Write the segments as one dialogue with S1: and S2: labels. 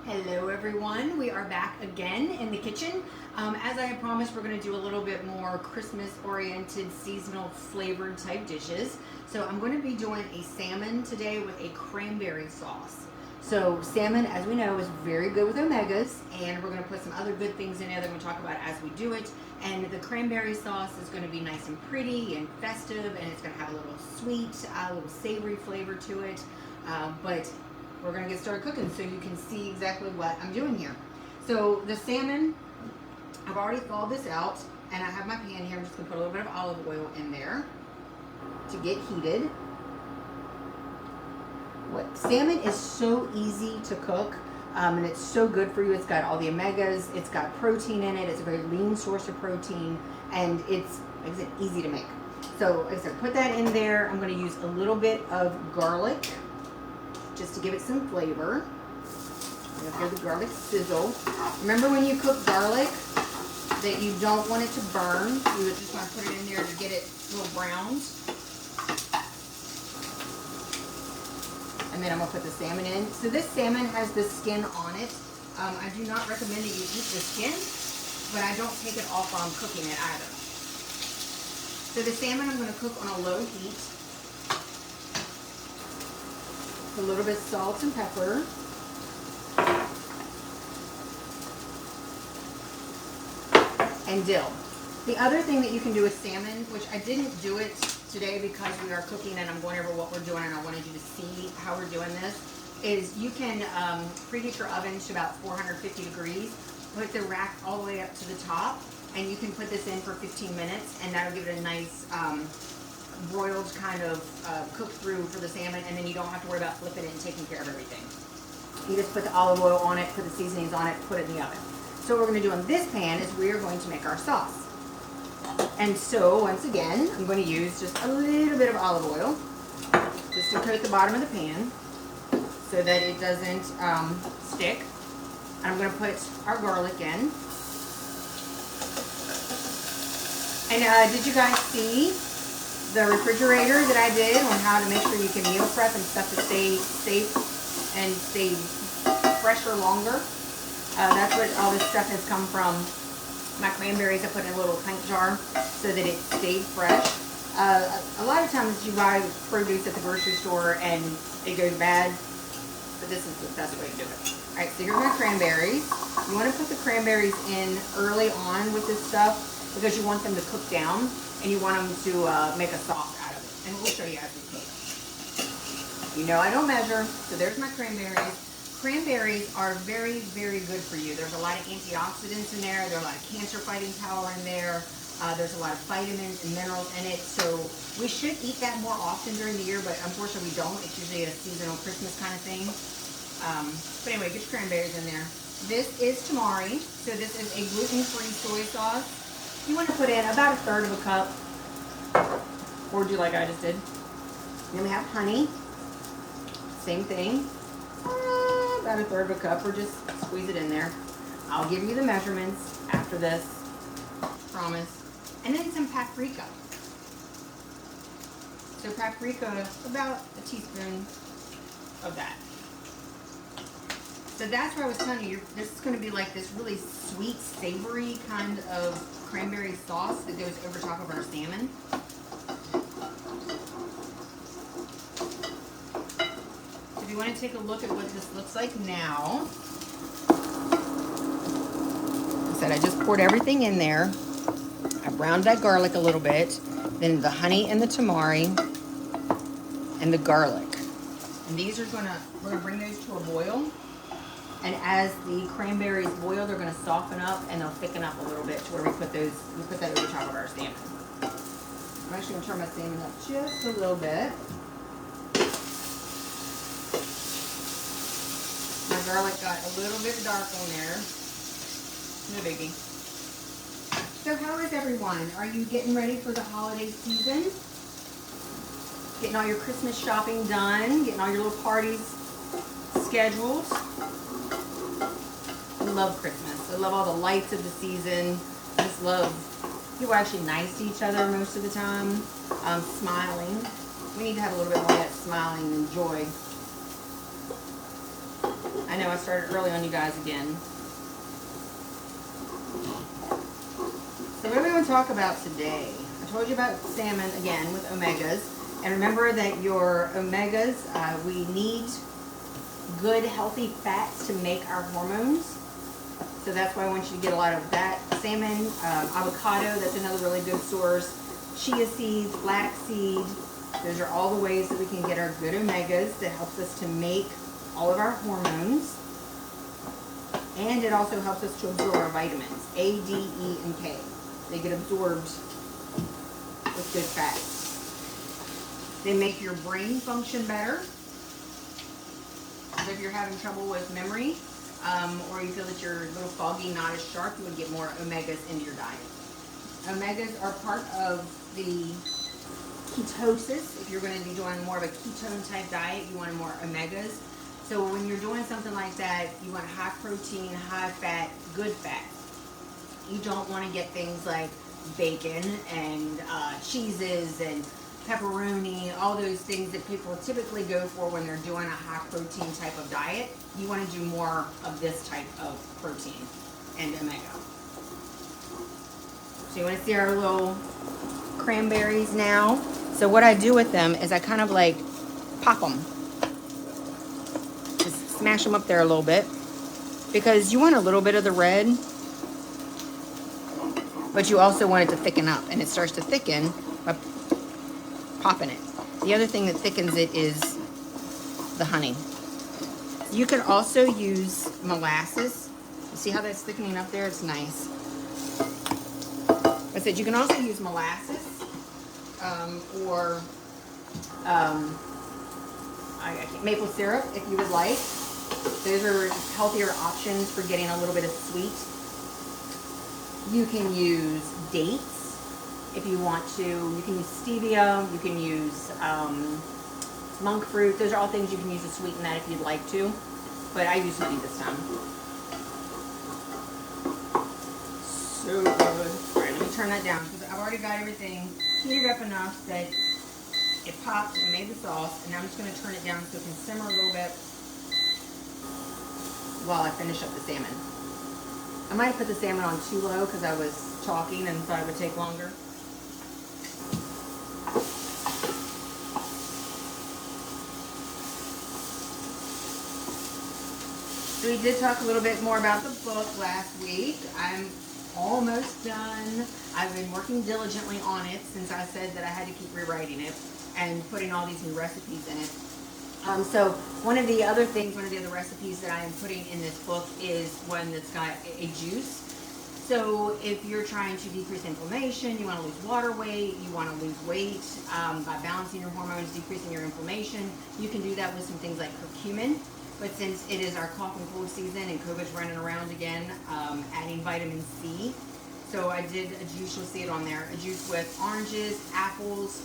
S1: Hello everyone, we are back again in the kitchen. As I had promised, we're going to do a little bit more Christmas oriented seasonal flavored type dishes. So I'm going to be doing a salmon today with a cranberry sauce. So salmon, as we know, is very good with omegas, and we're going to put some other good things in there that we're going to talk about as we do it. And the cranberry sauce is going to be nice and pretty and festive, and it's going to have a little sweet, a little savory flavor to it. But we're going to get started cooking so you can see exactly what I'm doing here. So the salmon, I've already thawed this out, and I have my pan here. I'm just going to put a little bit of olive oil in there to get heated. Salmon is so easy to cook, and it's so good for you. It's got all the omegas, it's got protein in it, it's a very lean source of protein, and it's, like I said, easy to make. So like I said, put that in there. I'm going to use a little bit of garlic just to give it some flavor. You'll hear the garlic sizzle. Remember, when you cook garlic, that you don't want it to burn. You just want to put it in there to get it little browned. And then I'm going to put the salmon in. So this salmon has the skin on it. I do not recommend that you eat the skin, but I don't take it off while I'm cooking it either. So the salmon I'm going to cook on a low heat. A little bit of salt and pepper. And dill. The other thing that you can do with salmon, which I didn't do it today because we are cooking and I'm going over what we're doing and I wanted you to see how we're doing this, is you can preheat your oven to about 450 degrees, put the rack all the way up to the top, and you can put this in for 15 minutes, and that'll give it a nice broiled kind of cook through for the salmon, and then you don't have to worry about flipping it and taking care of everything. You just put the olive oil on it, put the seasonings on it, put it in the oven. So what we're going to do on this pan is we are going to make our sauce. And so once again, I'm going to use just a little bit of olive oil just to coat the bottom of the pan so that it doesn't stick. And I'm going to put our garlic in. And did you guys see the refrigerator that I did on how to make sure you can meal prep and stuff to stay safe and stay fresher longer? That's what all this stuff has come from. My cranberries I put in a little pint jar so that it stayed fresh. A lot of times you buy produce at the grocery store and it goes bad, but this is the best way to do it. Alright, so here's my cranberries. You want to put the cranberries in early on with this stuff because you want them to cook down and you want them to make a sauce out of it. And we'll show you as we cook. You know I don't measure, so there's my cranberries. Cranberries are very, very good for you. There's a lot of antioxidants in there. There's a lot of cancer-fighting power in there. There's a lot of vitamins and minerals in it. So we should eat that more often during the year, but unfortunately we don't. It's usually a seasonal Christmas kind of thing. But anyway, get your cranberries in there. This is tamari. So this is a gluten-free soy sauce. You want to put in about 1/3 of a cup, or do like I just did. Then we have honey. Same thing. About 1/3 of a cup, or just squeeze it in there. I'll give you the measurements after this, promise. And then some paprika. So paprika, about a teaspoon of that. So that's where I was telling you, this is going to be like this really sweet, savory kind of cranberry sauce that goes over top of our salmon. If you want to take a look at what this looks like now, like I said, I just poured everything in there. I browned that garlic a little bit, then the honey and the tamari and the garlic. And these are we're gonna bring those to a boil. And as the cranberries boil, they're gonna soften up and they'll thicken up a little bit to where we put that over top of our salmon. I'm actually gonna turn my salmon up just a little bit. My garlic got a little bit dark on there. No biggie. So how is everyone? Are you getting ready for the holiday season? Getting all your Christmas shopping done? Getting all your little parties scheduled? I love Christmas. I love all the lights of the season. I just love people are actually nice to each other most of the time. Smiling. We need to have a little bit more of that smiling and joy. I know I started early on you guys again. So what do we want to talk about today? I told you about salmon again with omegas. And remember that your omegas, we need good healthy fats to make our hormones. So that's why I want you to get a lot of that. Salmon, avocado, that's another really good source. Chia seeds, flaxseed. Those are all the ways that we can get our good omegas that helps us to make all of our hormones. And it also helps us to absorb our vitamins, A, D, E, and K. They get absorbed with good fats. They make your brain function better. So if you're having trouble with memory, or you feel that you're a little foggy, not as sharp, you would get more omegas into your diet. Omegas are part of the ketosis. If you're going to be doing more of a ketone type diet, you want more omegas. So when you're doing something like that, you want high protein, high fat, good fat. You don't want to get things like bacon and cheeses and pepperoni, all those things that people typically go for when they're doing a high protein type of diet. You want to do more of this type of protein and omega. So you want to see our little cranberries now. So what I do with them is I kind of like pop them. Just smash them up there a little bit. Because you want a little bit of the red, but you also want it to thicken up. And it starts to thicken by popping it. The other thing that thickens it is the honey. You could also use molasses. You see how that's thickening up there? It's nice. I said you can also use molasses or maple syrup if you would like. Those are healthier options for getting a little bit of sweet. You can use dates if you want to. You can use stevia. You can use monk fruit. Those are all things you can use to sweeten that if you'd like to. But I use honey this time. So good. All right, let me turn that down because I've already got everything heated up enough that it popped and made the sauce. And now I'm just going to turn it down so it can simmer a little bit while I finish up the salmon. I might have put the salmon on too low because I was talking and thought it would take longer. So we did talk a little bit more about the book last week. I'm almost done. I've been working diligently on it since I said that I had to keep rewriting it and putting all these new recipes in it. So one of the other recipes that I am putting in this book is one that's got a juice. So if you're trying to decrease inflammation, you want to lose water weight, you want to lose weight by balancing your hormones, decreasing your inflammation, you can do that with some things like curcumin. But since it is our cough and cold season and COVID's running around again, adding vitamin C. So I did a juice, you'll see it on there, a juice with oranges, apples,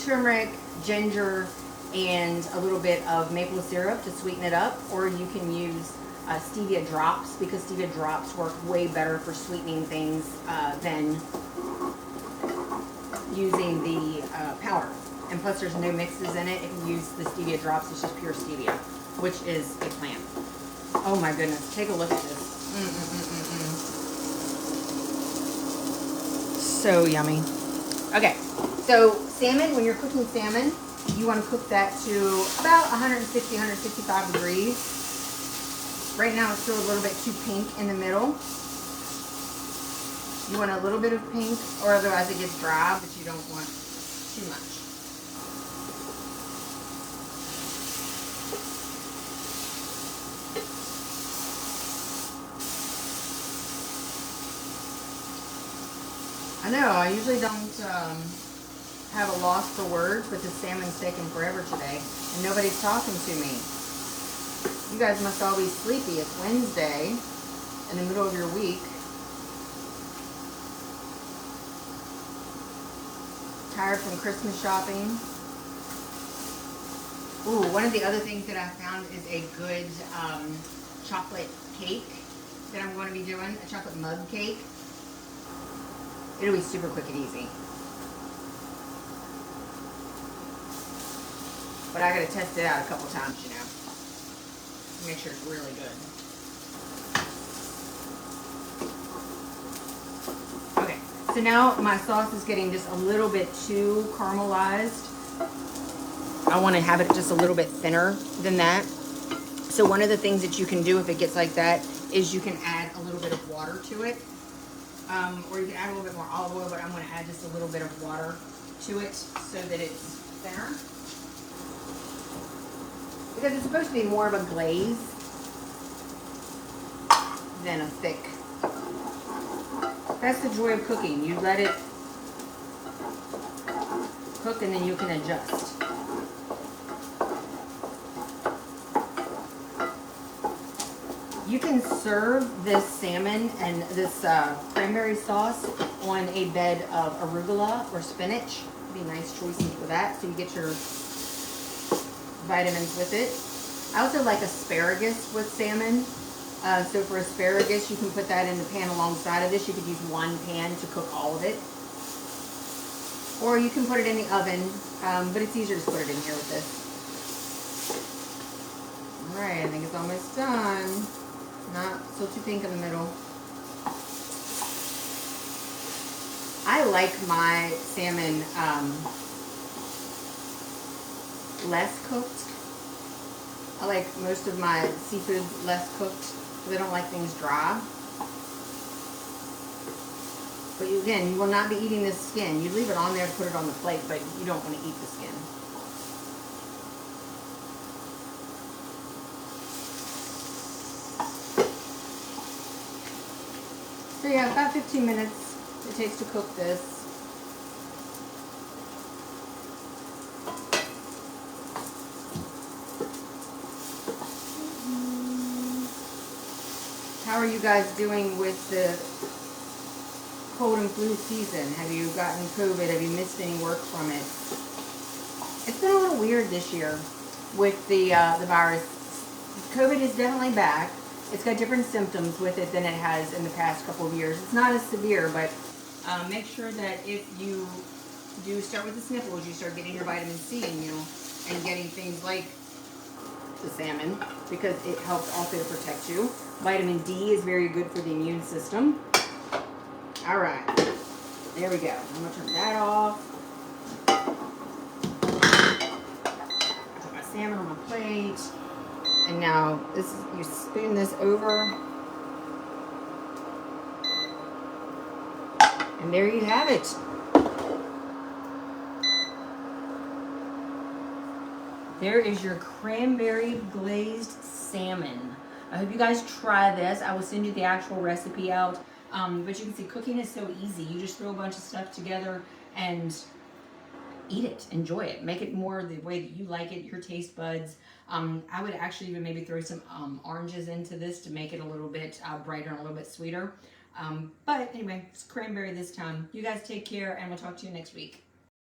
S1: turmeric, ginger, and a little bit of maple syrup to sweeten it up. Or you can use stevia drops, because stevia drops work way better for sweetening things than using the powder. And plus there's no mixes in it. If you use the stevia drops, it's just pure stevia, which is a plant. Oh my goodness, take a look at this. So yummy. Okay, so salmon, when you're cooking salmon, you want to cook that to about 160, 165 degrees. Right now it's still a little bit too pink in the middle. You want a little bit of pink, or otherwise it gets dry, but you don't want too much. I know, I usually don't have a loss for words, but the salmon's taking forever today, and nobody's talking to me. You guys must all be sleepy. It's Wednesday, in the middle of your week. Tired from Christmas shopping. Ooh, one of the other things that I found is a good chocolate cake that I'm going to be doing, a chocolate mug cake. It'll be super quick and easy. But I gotta test it out a couple times, you know. Make sure it's really good. Okay, so now my sauce is getting just a little bit too caramelized. I want to have it just a little bit thinner than that. So one of the things that you can do if it gets like that is you can add a little bit of water to it. Or you can add a little bit more olive oil, but I'm going to add just a little bit of water to it so that it's thinner. Because it's supposed to be more of a glaze than a thick. That's the joy of cooking. You let it cook and then you can adjust. You can serve this salmon and this cranberry sauce on a bed of arugula or spinach. Be nice choices for that, so you get your vitamins with it. I also like asparagus with salmon. So for asparagus, you can put that in the pan alongside of this. You could use one pan to cook all of it. Or you can put it in the oven, but it's easier to put it in here with this. Alright, I think it's almost done. Not still too pink in the middle. I like my salmon less cooked. I like most of my seafood less cooked because I don't like things dry. But you, again, you will not be eating this skin. You leave it on there to put it on the plate, but you don't want to eat the skin. So yeah, about 15 minutes it takes to cook this. How are you guys doing with the cold and flu season? Have you gotten COVID? Have you missed any work from it? It's been a little weird this year with the virus. COVID is definitely back. It's got different symptoms with it than it has in the past couple of years. It's not as severe, but make sure that if you do start with the sniffles, you start getting your vitamin C in you and getting things like the salmon, because it helps also to protect you. Vitamin D is very good for the immune system. All right, there we go. I'm gonna turn that off. Put my salmon on my plate. And now this is, you spoon this over. And there you have it. There is your cranberry glazed salmon. I hope you guys try this. I will send you the actual recipe out. But you can see cooking is so easy. You just throw a bunch of stuff together and eat it, enjoy it, make it more the way that you like it, your taste buds. I would actually even maybe throw some oranges into this to make it a little bit brighter and a little bit sweeter. But anyway, it's cranberry this time. You guys take care, and we'll talk to you next week.